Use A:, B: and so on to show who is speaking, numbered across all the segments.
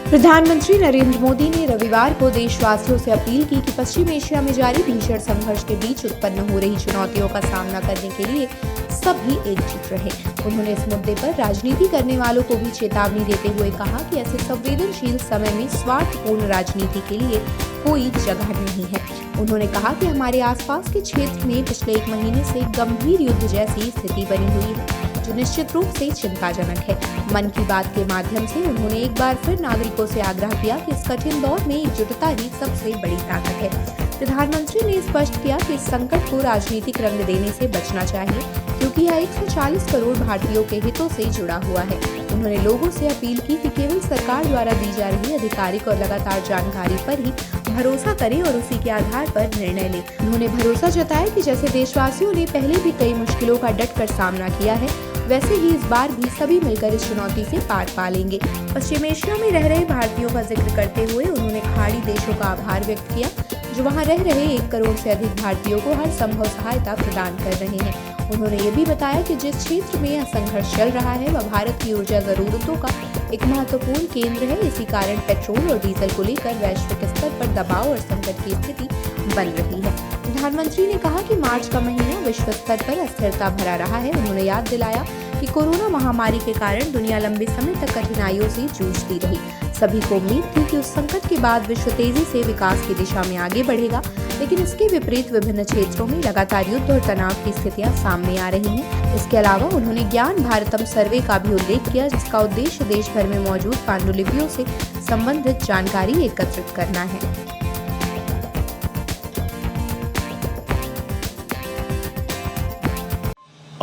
A: प्रधानमंत्री नरेंद्र मोदी ने रविवार को देशवासियों से अपील की कि पश्चिम एशिया में जारी भीषण संघर्ष के बीच उत्पन्न हो रही चुनौतियों का सामना करने के लिए सभी एकजुट रहे। उन्होंने इस मुद्दे पर राजनीति करने वालों को भी चेतावनी देते हुए कहा कि ऐसे संवेदनशील समय में स्वार्थपूर्ण राजनीति के लिए कोई जगह नहीं है। उन्होंने कहा कि हमारे आसपास के क्षेत्र में पिछले 1 महीने से गंभीर युद्ध जैसी स्थिति बनी हुई है, जो निश्चित रूप से चिंताजनक है। मन की बात के माध्यम से उन्होंने एक बार फिर नागरिकों से आग्रह किया कि इस कठिन दौर में एकजुटता ही सबसे बड़ी ताकत है। प्रधानमंत्री ने स्पष्ट किया कि इस संकट को राजनीतिक रंग देने से बचना चाहिए, क्योंकि यह 140 करोड़ भारतीयों के हितों से जुड़ा हुआ है। उन्होंने लोगों से अपील की कि केवल सरकार द्वारा दी जा रही आधिकारिक और लगातार जानकारी पर ही भरोसा करें और उसी के आधार पर निर्णय लें। उन्होंने भरोसा जताया कि जैसे देशवासियों ने पहले भी कई मुश्किलों का डटकर सामना किया है, वैसे ही इस बार भी सभी मिलकर इस चुनौती से पार पा लेंगे। पश्चिम एशिया में रह रहे भारतीयों का जिक्र करते हुए उन्होंने खाड़ी देशों का आभार व्यक्त किया, जो वहां रह रहे 1 करोड़ से अधिक भारतीयों को हर संभव सहायता प्रदान कर रहे हैं। उन्होंने ये भी बताया कि जिस क्षेत्र में यह संघर्ष चल रहा है वह भारत की ऊर्जा जरूरतों का एक महत्वपूर्ण केंद्र है। इसी कारण पेट्रोल और डीजल को लेकर वैश्विक स्तर पर दबाव और संकट की स्थिति बन रही है। प्रधानमंत्री ने कहा कि मार्च का महीना विश्व स्तर पर अस्थिरता भरा रहा है। उन्होंने याद दिलाया कि कोरोना महामारी के कारण दुनिया लंबे समय तक कठिनाइयों से जूझती रही। सभी को उम्मीद थी कि उस संकट के बाद विश्व तेजी से विकास की दिशा में आगे बढ़ेगा, लेकिन इसके विपरीत विभिन्न क्षेत्रों में लगातार युद्ध और तनाव की स्थितियां सामने आ रही हैं। इसके अलावा उन्होंने ज्ञान भारतम सर्वे का भी उल्लेख किया, जिसका उद्देश्य देश भर में मौजूद पांडुलिपियों से संबंधित जानकारी एकत्रित करना है।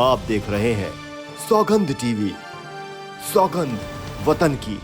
B: आप देख रहे हैं सौगंध टीवी, सौगंध वतन की।